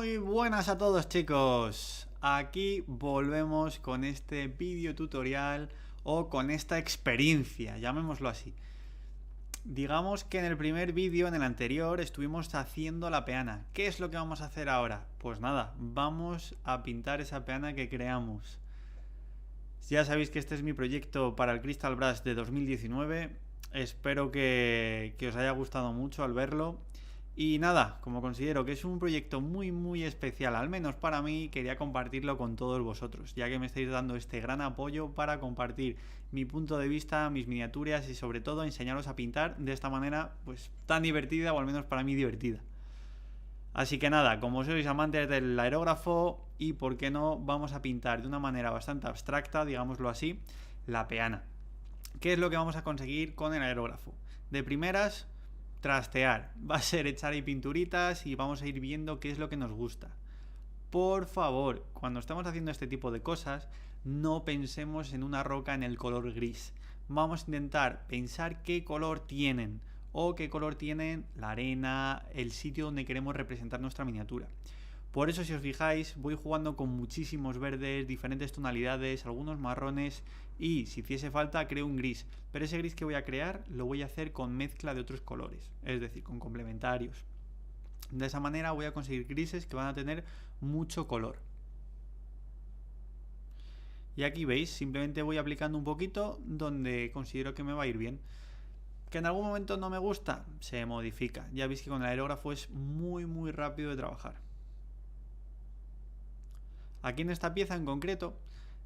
Muy buenas a todos, chicos. Aquí volvemos con este vídeo tutorial o con esta experiencia, llamémoslo así. Digamos que en el primer vídeo, en el anterior, estuvimos haciendo la peana. ¿Qué es lo que vamos a hacer ahora? Pues nada, vamos a pintar esa peana que creamos. Ya sabéis que este es mi proyecto para el Crystal Brush de 2019. Espero que os haya gustado mucho al verlo. Y nada, como considero que es un proyecto muy especial, al menos para mí, quería compartirlo con todos vosotros, ya que me estáis dando este gran apoyo para compartir mi punto de vista, mis miniaturas y sobre todo enseñaros a pintar de esta manera pues tan divertida, o al menos para mí divertida. Así que nada, como sois amantes del aerógrafo y por qué no, vamos a pintar de una manera bastante abstracta, digámoslo así, la peana. ¿Qué es lo que vamos a conseguir con el aerógrafo? De primeras, trastear. Va a ser echar ahí pinturitas y vamos a ir viendo qué es lo que nos gusta. Por favor, cuando estamos haciendo este tipo de cosas, no pensemos en una roca en el color gris. Vamos a intentar pensar qué color tienen o qué color tienen la arena, el sitio donde queremos representar nuestra miniatura. Por eso, si os fijáis, voy jugando con muchísimos verdes, diferentes tonalidades, algunos marrones y, si hiciese falta, creo un gris. Pero ese gris que voy a crear lo voy a hacer con mezcla de otros colores, es decir, con complementarios. De esa manera voy a conseguir grises que van a tener mucho color. Y aquí veis, simplemente voy aplicando un poquito donde considero que me va a ir bien. Que en algún momento no me gusta, se modifica. Ya veis que con el aerógrafo es muy rápido de trabajar. Aquí en esta pieza en concreto,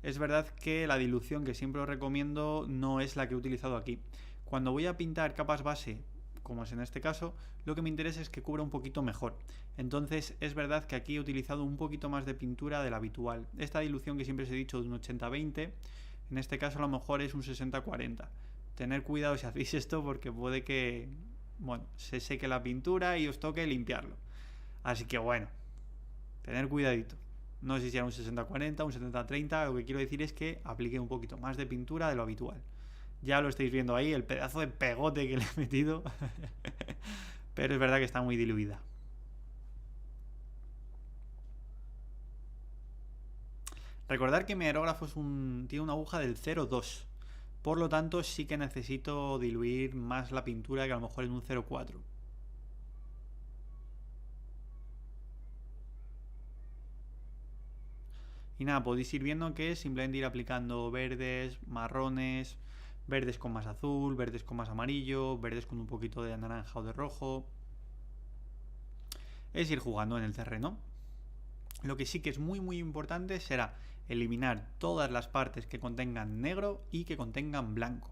es verdad que la dilución que siempre os recomiendo no es la que he utilizado aquí. Cuando voy a pintar capas base, como es en este caso, lo que me interesa es que cubra un poquito mejor. Entonces es verdad que aquí he utilizado un poquito más de pintura de la habitual. Esta dilución que siempre os he dicho de un 80-20, en este caso a lo mejor es un 60-40. Tener cuidado si hacéis esto porque puede que, bueno, se seque la pintura y os toque limpiarlo. Así que bueno, tener cuidadito. No sé si era un 60-40, un 70-30, lo que quiero decir es que apliqué un poquito más de pintura de lo habitual. Ya lo estáis viendo ahí, el pedazo de pegote que le he metido. Pero es verdad que está muy diluida. Recordad que mi aerógrafo tiene una aguja del 0,2. Por lo tanto, sí que necesito diluir más la pintura que a lo mejor en un 0,4. Y nada, podéis ir viendo que es simplemente ir aplicando verdes, marrones, verdes con más azul, verdes con más amarillo, verdes con un poquito de naranja o de rojo. Es ir jugando en el terreno. Lo que sí que es muy importante será eliminar todas las partes que contengan negro y que contengan blanco.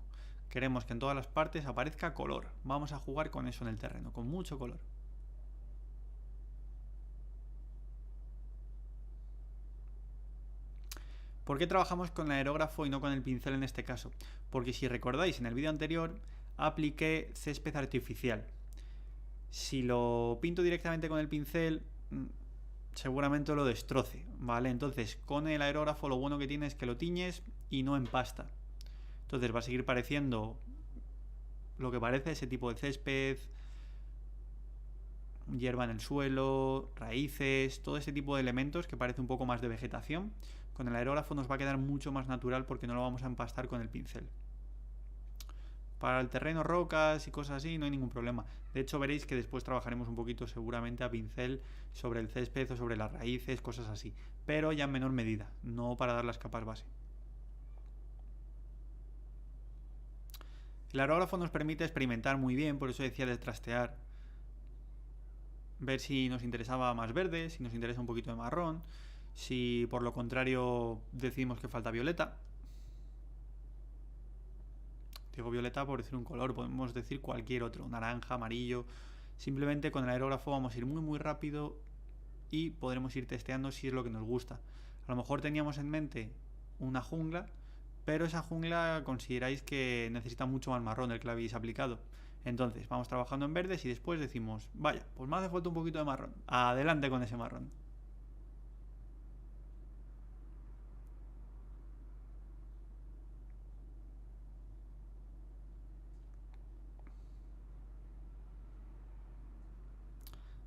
Queremos que en todas las partes aparezca color. Vamos a jugar con eso en el terreno, con mucho color. ¿Por qué trabajamos con el aerógrafo y no con el pincel en este caso? Porque si recordáis, en el vídeo anterior apliqué césped artificial. Si lo pinto directamente con el pincel, seguramente lo destroce, ¿vale? Entonces, con el aerógrafo lo bueno que tiene es que lo tiñes y no empasta. Entonces va a seguir pareciendo lo que parece ese tipo de césped, hierba en el suelo, raíces, todo ese tipo de elementos que parece un poco más de vegetación. Con el aerógrafo nos va a quedar mucho más natural porque no lo vamos a empastar con el pincel. Para el terreno, rocas y cosas así, no hay ningún problema. De hecho, veréis que después trabajaremos un poquito seguramente a pincel sobre el césped o sobre las raíces, cosas así. Pero ya en menor medida, no para dar las capas base. El aerógrafo nos permite experimentar muy bien, por eso decía de trastear. Ver si nos interesaba más verde, si nos interesa un poquito de marrón, si por lo contrario decidimos que falta violeta. Digo violeta por decir un color, podemos decir cualquier otro, naranja, amarillo. Simplemente con el aerógrafo vamos a ir muy rápido y podremos ir testeando si es lo que nos gusta. A lo mejor teníamos en mente una jungla, pero esa jungla consideráis que necesita mucho más marrón del que la habéis aplicado. Entonces vamos trabajando en verdes y después decimos, vaya, pues me hace falta un poquito de marrón. Adelante con ese marrón.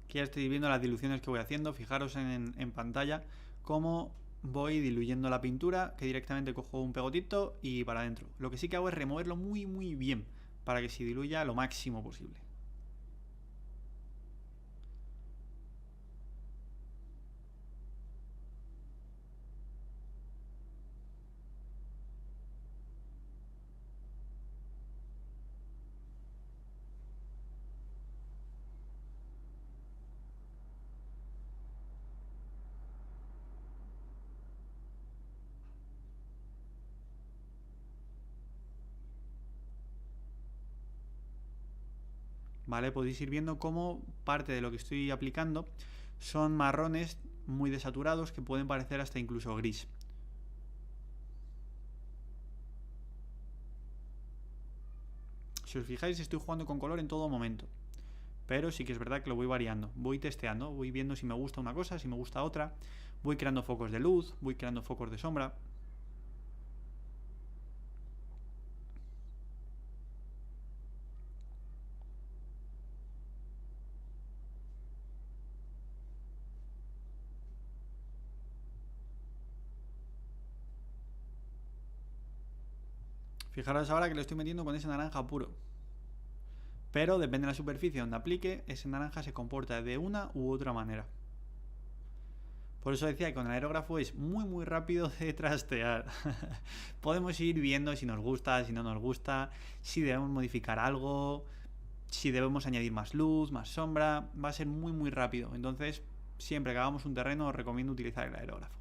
que ya estoy viendo las diluciones que voy haciendo. Fijaros en pantalla cómo voy diluyendo la pintura, que directamente cojo un pegotito y para adentro. Lo que sí que hago es removerlo muy muy bien para que se diluya lo máximo posible. ¿Vale? Podéis ir viendo cómo parte de lo que estoy aplicando son marrones muy desaturados que pueden parecer hasta incluso gris. Si os fijáis, estoy jugando con color en todo momento. Pero sí que es verdad que lo voy variando. Voy testeando, voy viendo si me gusta una cosa, si me gusta otra. Voy creando focos de luz, voy creando focos de sombra. Fijaros ahora que lo estoy metiendo con ese naranja puro. Pero depende de la superficie donde aplique, ese naranja se comporta de una u otra manera. Por eso decía que con el aerógrafo es muy muy rápido de trastear. Podemos ir viendo si nos gusta, si no nos gusta, si debemos modificar algo, si debemos añadir más luz, más sombra. Va a ser muy muy rápido. Entonces, siempre que hagamos un terreno os recomiendo utilizar el aerógrafo.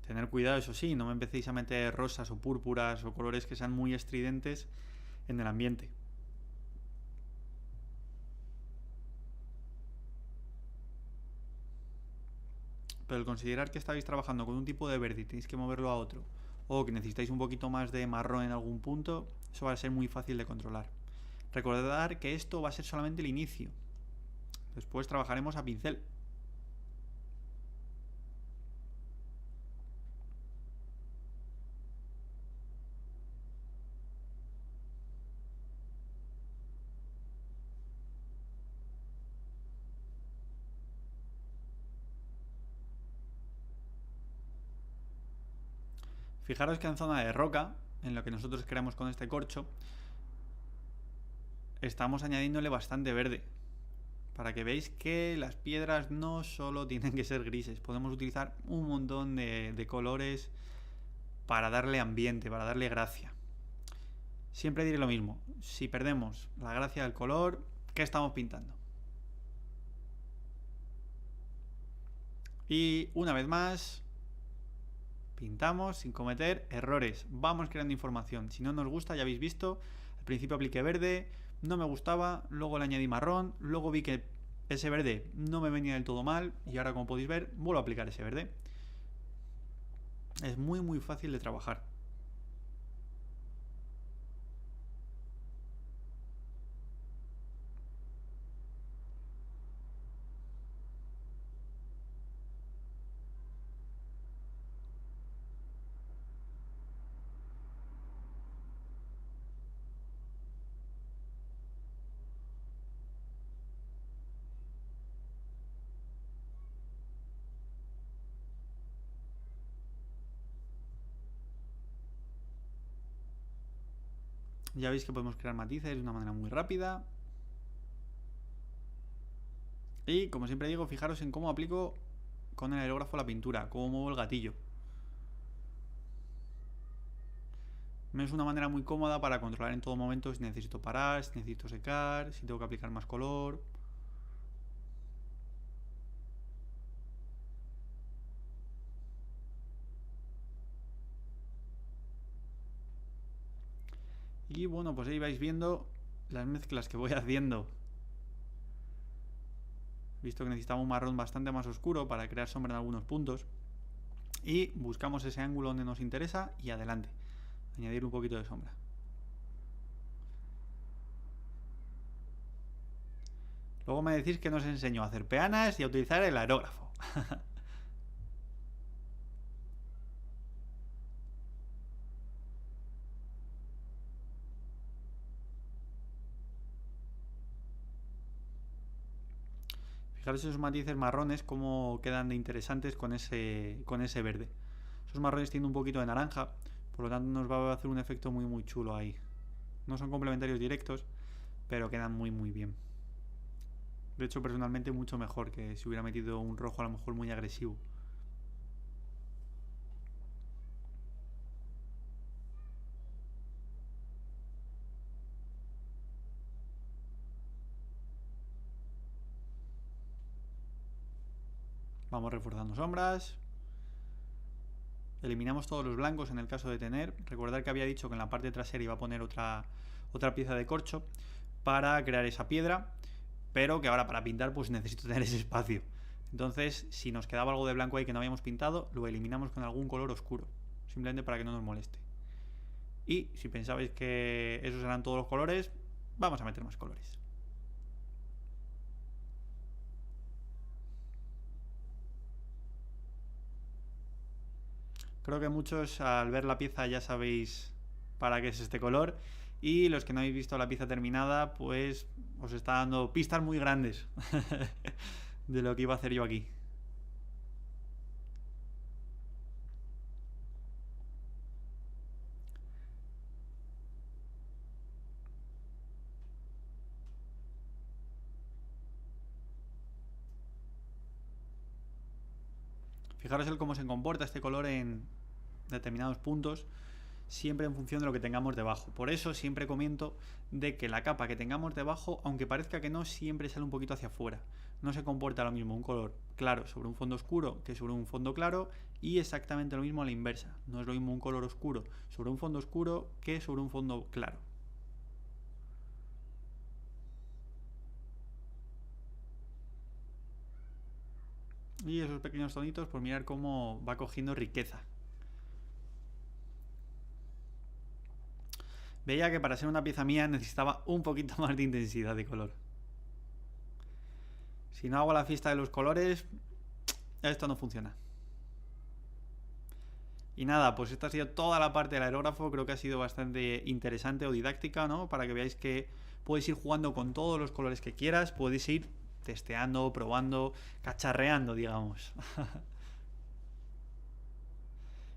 Tener cuidado, eso sí, no me empecéis a meter rosas o púrpuras o colores que sean muy estridentes en el ambiente. Pero el considerar que estáis trabajando con un tipo de verde y tenéis que moverlo a otro, o que necesitáis un poquito más de marrón en algún punto, eso va a ser muy fácil de controlar. Recordad que esto va a ser solamente el inicio. Después trabajaremos a pincel. Fijaros que en zona de roca, en lo que nosotros creamos con este corcho, estamos añadiéndole bastante verde. Para que veáis que las piedras no solo tienen que ser grises, podemos utilizar un montón de colores para darle ambiente, para darle gracia. Siempre diré lo mismo, si perdemos la gracia del color, ¿qué estamos pintando? Y una vez más, pintamos sin cometer errores. Vamos creando información. Si no nos gusta, ya habéis visto, al principio apliqué verde, no me gustaba, luego le añadí marrón, luego vi que ese verde no me venía del todo mal y ahora, como podéis ver, vuelvo a aplicar ese verde. Es muy muy fácil de trabajar. Ya veis que podemos crear matices de una manera muy rápida. Y como siempre digo, fijaros en cómo aplico con el aerógrafo la pintura, cómo muevo el gatillo. Me es una manera muy cómoda para controlar en todo momento si necesito parar, si necesito secar, si tengo que aplicar más color. Y bueno, pues ahí vais viendo las mezclas que voy haciendo. Visto que necesitaba un marrón bastante más oscuro para crear sombra en algunos puntos. Y buscamos ese ángulo donde nos interesa y adelante. Añadir un poquito de sombra. Luego me decís que nos enseñó a hacer peanas y a utilizar el aerógrafo. Fijaros esos matices marrones cómo quedan de interesantes con ese verde. Esos marrones tienen un poquito de naranja, por lo tanto nos va a hacer un efecto muy muy chulo ahí. No son complementarios directos, pero quedan muy muy bien. De hecho, personalmente mucho mejor que si hubiera metido un rojo a lo mejor muy agresivo. Vamos reforzando sombras. Eliminamos todos los blancos en el caso de tener. Recordad que había dicho que en la parte trasera iba a poner otra pieza de corcho para crear esa piedra, pero que ahora para pintar pues necesito tener ese espacio. Entonces, si nos quedaba algo de blanco ahí que no habíamos pintado, lo eliminamos con algún color oscuro, simplemente para que no nos moleste. Y si pensabais que esos eran todos los colores, vamos a meter más colores. Creo que muchos al ver la pieza ya sabéis para qué es este color. Y los que no habéis visto la pieza terminada, pues os está dando pistas muy grandes de lo que iba a hacer yo aquí. Fijaros el cómo se comporta este color en determinados puntos, siempre en función de lo que tengamos debajo. Por eso siempre comento de que la capa que tengamos debajo, aunque parezca que no, siempre sale un poquito hacia afuera. No se comporta lo mismo un color claro sobre un fondo oscuro que sobre un fondo claro, y exactamente lo mismo a la inversa. No es lo mismo un color oscuro sobre un fondo oscuro que sobre un fondo claro. Y esos pequeños tonitos, pues mirar cómo va cogiendo riqueza. Veía que para ser una pieza mía necesitaba un poquito más de intensidad de color. Si no hago la fiesta de los colores, esto no funciona. Y nada, pues esta ha sido toda la parte del aerógrafo. Creo que ha sido bastante interesante o didáctica, ¿no? Para que veáis que podéis ir jugando con todos los colores que quieras. Podéis ir testeando, probando, cacharreando, digamos.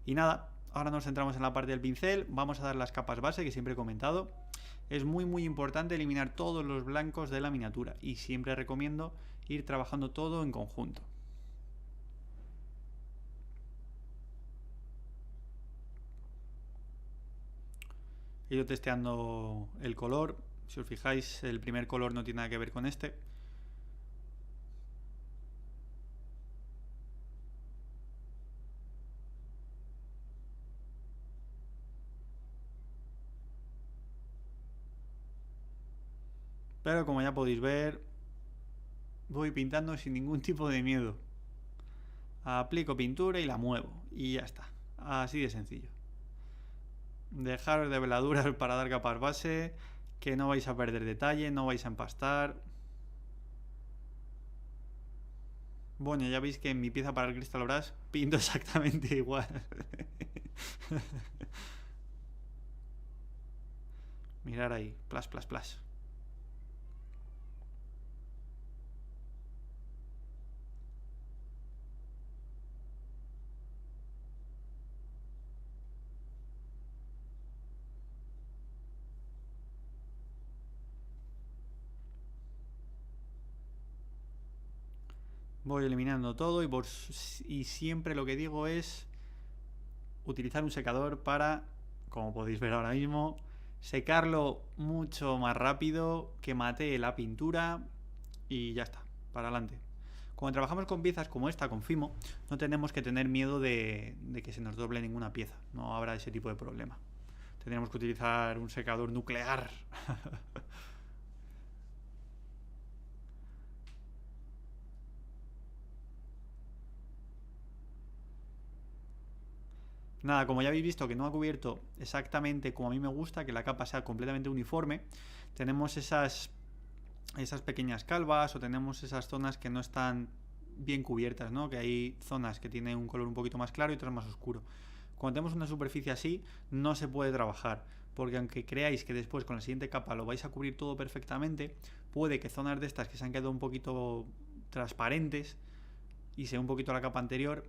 Y nada, ahora nos centramos en la parte del pincel. Vamos a dar las capas base que siempre he comentado. Es muy muy importante eliminar todos los blancos de la miniatura. Y siempre recomiendo ir trabajando todo en conjunto. He ido testeando el color. Si os fijáis, el primer color no tiene nada que ver con este. Pero como ya podéis ver, voy pintando sin ningún tipo de miedo. Aplico pintura y la muevo. Y ya está. Así de sencillo. Dejaros de veladuras para dar capas base, que no vais a perder detalle, no vais a empastar. Bueno, ya veis que en mi pieza para el Crystal Brush pinto exactamente igual. Mirar ahí, plas, plas, plas. Voy eliminando todo y siempre lo que digo es utilizar un secador para, como podéis ver ahora mismo, secarlo mucho más rápido, que matee la pintura y ya está, para adelante. Cuando trabajamos con piezas como esta, con Fimo, no tenemos que tener miedo de que se nos doble ninguna pieza, no habrá ese tipo de problema. Tendríamos que utilizar un secador nuclear. Nada, como ya habéis visto que no ha cubierto exactamente como a mí me gusta, que la capa sea completamente uniforme, tenemos esas pequeñas calvas o tenemos esas zonas que no están bien cubiertas, ¿no? Que hay zonas que tienen un color un poquito más claro y otras más oscuro. Cuando tenemos una superficie así, no se puede trabajar, porque aunque creáis que después con la siguiente capa lo vais a cubrir todo perfectamente, puede que zonas de estas que se han quedado un poquito transparentes y se ve un poquito la capa anterior,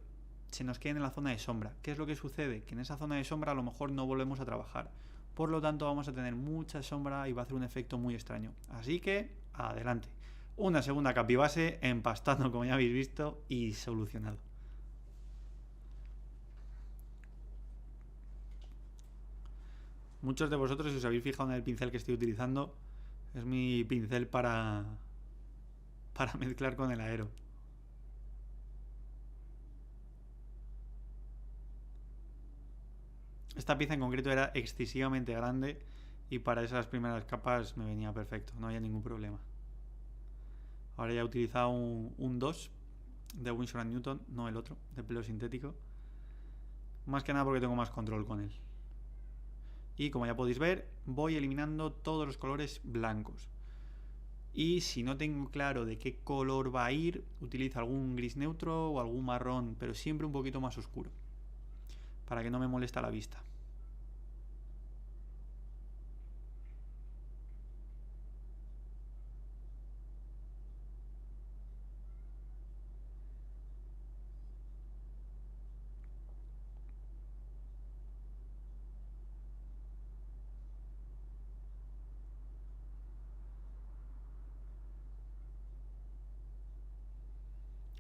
se nos queden en la zona de sombra. ¿Qué es lo que sucede? Que en esa zona de sombra a lo mejor no volvemos a trabajar. Por lo tanto vamos a tener mucha sombra y va a hacer un efecto muy extraño. Así que, adelante. Una segunda capibase, empastando como ya habéis visto y solucionado. Muchos de vosotros, si os habéis fijado en el pincel que estoy utilizando, es mi pincel para mezclar con el aero. Esta pieza en concreto era excesivamente grande y para esas primeras capas me venía perfecto, no había ningún problema. Ahora ya he utilizado un 2 de Winsor & Newton, no el otro, de pelo sintético. Más que nada porque tengo más control con él. Y como ya podéis ver, voy eliminando todos los colores blancos. Y si no tengo claro de qué color va a ir, utilizo algún gris neutro o algún marrón, pero siempre un poquito más oscuro, para que no me moleste la vista.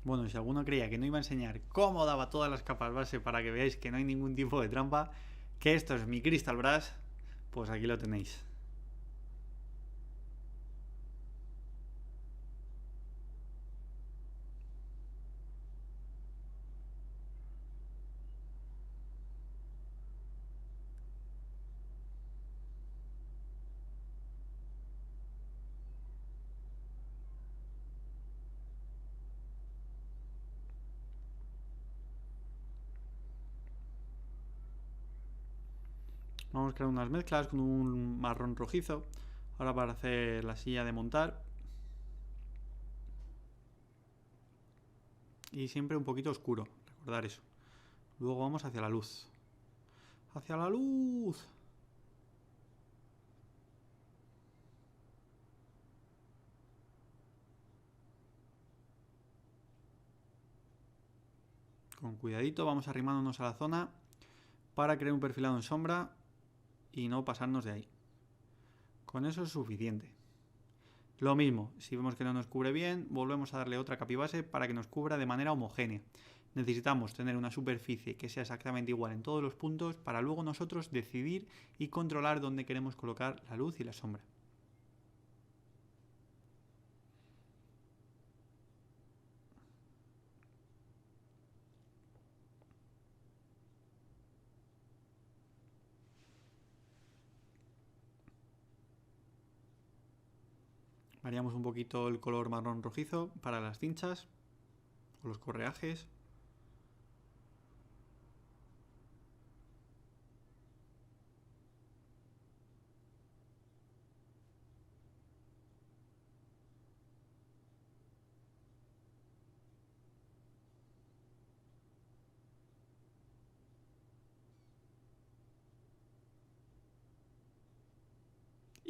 Bueno, si alguno creía que no iba a enseñar cómo daba todas las capas base para que veáis que no hay ningún tipo de trampa, que esto es mi Crystal Brush, pues aquí lo tenéis. Vamos a crear unas mezclas con un marrón rojizo. Ahora para hacer la silla de montar. Y siempre un poquito oscuro, recordar eso. Luego vamos hacia la luz. ¡Hacia la luz! Con cuidadito vamos arrimándonos a la zona para crear un perfilado en sombra y no pasarnos de ahí. Con eso es suficiente. Lo mismo, si vemos que no nos cubre bien, volvemos a darle otra capibase para que nos cubra de manera homogénea. Necesitamos tener una superficie que sea exactamente igual en todos los puntos para luego nosotros decidir y controlar dónde queremos colocar la luz y la sombra. Variamos un poquito el color marrón rojizo para las cinchas o los correajes.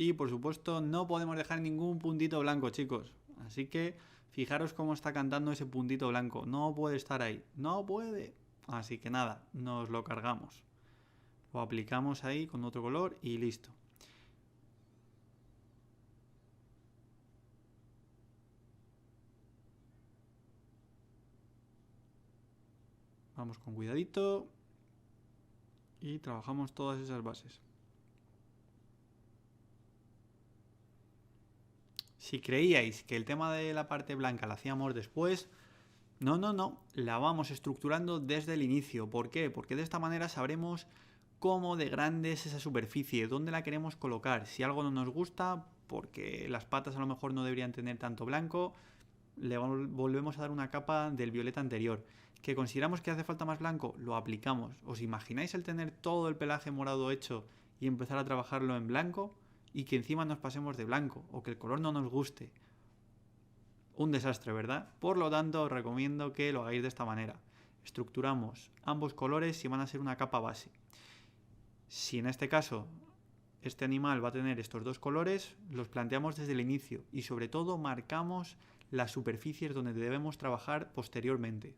Y por supuesto no podemos dejar ningún puntito blanco, chicos. Así que fijaros cómo está cantando ese puntito blanco. No puede estar ahí. No puede. Así que nada, nos lo cargamos. Lo aplicamos ahí con otro color y listo. Vamos con cuidadito. Y trabajamos todas esas bases. Si creíais que el tema de la parte blanca la hacíamos después, no, la vamos estructurando desde el inicio. ¿Por qué? Porque de esta manera sabremos cómo de grande es esa superficie, dónde la queremos colocar. Si algo no nos gusta, porque las patas a lo mejor no deberían tener tanto blanco, le volvemos a dar una capa del violeta anterior. ¿Que consideramos que hace falta más blanco? Lo aplicamos. ¿Os imagináis el tener todo el pelaje morado hecho y empezar a trabajarlo en blanco? Y que encima nos pasemos de blanco o que el color no nos guste. Un desastre, ¿verdad? Por lo tanto, os recomiendo que lo hagáis de esta manera. Estructuramos ambos colores y van a ser una capa base. Si en este caso este animal va a tener estos dos colores, los planteamos desde el inicio y sobre todo marcamos las superficies donde debemos trabajar posteriormente.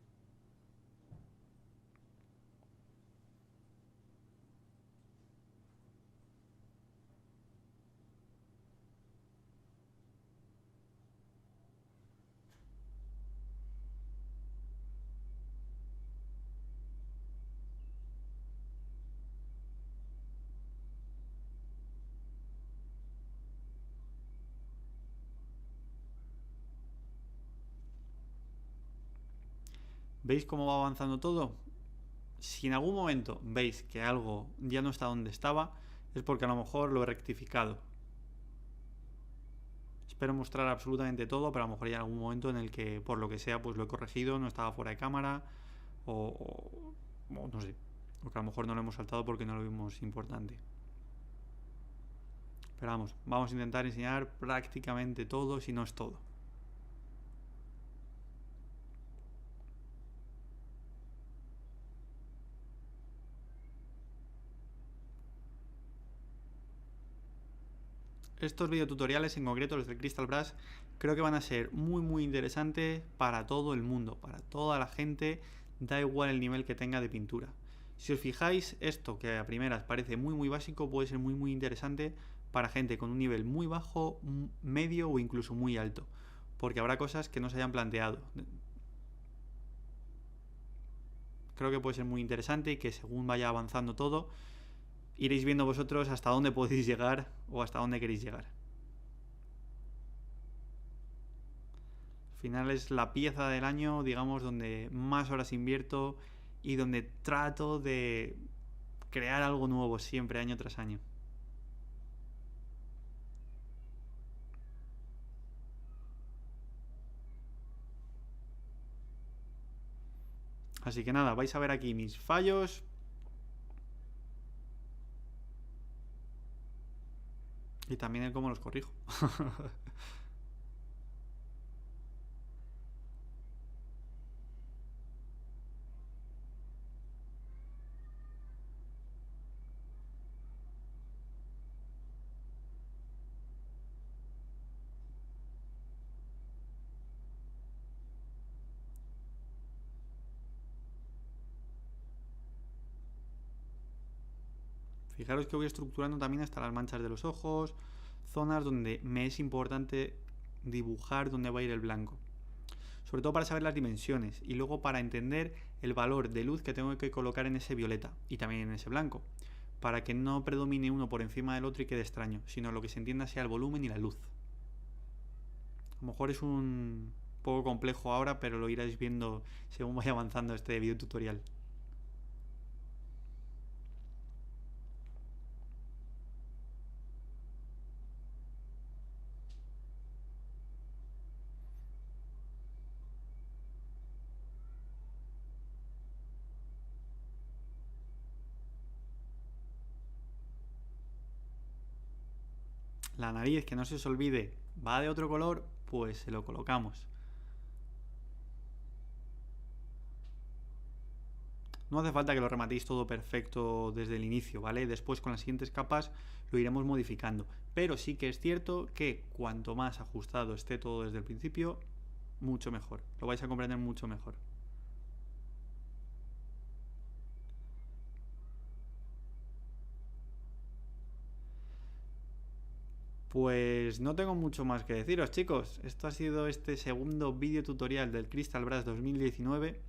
¿Veis cómo va avanzando todo? Si en algún momento veis que algo ya no está donde estaba, es porque a lo mejor lo he rectificado. Espero mostrar absolutamente todo, pero a lo mejor hay algún momento en el que, por lo que sea, pues lo he corregido, no estaba fuera de cámara, o no sé, porque a lo mejor no lo hemos saltado porque no lo vimos importante. Pero vamos a intentar enseñar prácticamente todo, si no es todo. Estos videotutoriales, en concreto los del Crystal Brush, creo que van a ser muy interesantes para todo el mundo, para toda la gente, da igual el nivel que tenga de pintura. Si os fijáis, esto que a primeras parece muy básico, puede ser muy interesante para gente con un nivel muy bajo, medio o incluso muy alto, porque habrá cosas que no se hayan planteado. Creo que puede ser muy interesante y que según vaya avanzando todo, iréis viendo vosotros hasta dónde podéis llegar o hasta dónde queréis llegar. Al final es la pieza del año, digamos, donde más horas invierto y donde trato de crear algo nuevo siempre, año tras año. Así que nada, vais a ver aquí mis fallos. Y también el cómo los corrijo. Fijaros que voy estructurando también hasta las manchas de los ojos, zonas donde me es importante dibujar dónde va a ir el blanco. Sobre todo para saber las dimensiones y luego para entender el valor de luz que tengo que colocar en ese violeta y también en ese blanco, para que no predomine uno por encima del otro y quede extraño, sino lo que se entienda sea el volumen y la luz. A lo mejor es un poco complejo ahora, pero lo iréis viendo según vaya avanzando este video tutorial. La nariz, que no se os olvide, va de otro color, pues se lo colocamos. No hace falta que lo rematéis todo perfecto desde el inicio, ¿vale? Después con las siguientes capas lo iremos modificando. Pero sí que es cierto que cuanto más ajustado esté todo desde el principio, mucho mejor. Lo vais a comprender mucho mejor. Pues no tengo mucho más que deciros, chicos. Esto ha sido este segundo vídeo tutorial del Crystal Brush 2019.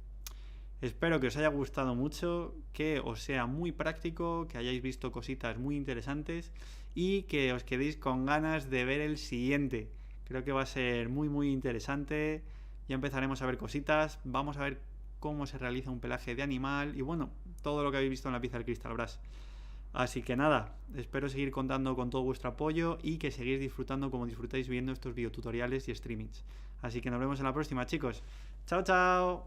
Espero que os haya gustado mucho, que os sea muy práctico, que hayáis visto cositas muy interesantes y que os quedéis con ganas de ver el siguiente. Creo que va a ser muy interesante. Ya empezaremos a ver cositas. Vamos a ver cómo se realiza un pelaje de animal y bueno, todo lo que habéis visto en la pieza del Crystal Brush. Así que nada, espero seguir contando con todo vuestro apoyo y que seguís disfrutando como disfrutáis viendo estos videotutoriales y streamings. Así que nos vemos en la próxima, chicos. ¡Chao, chao!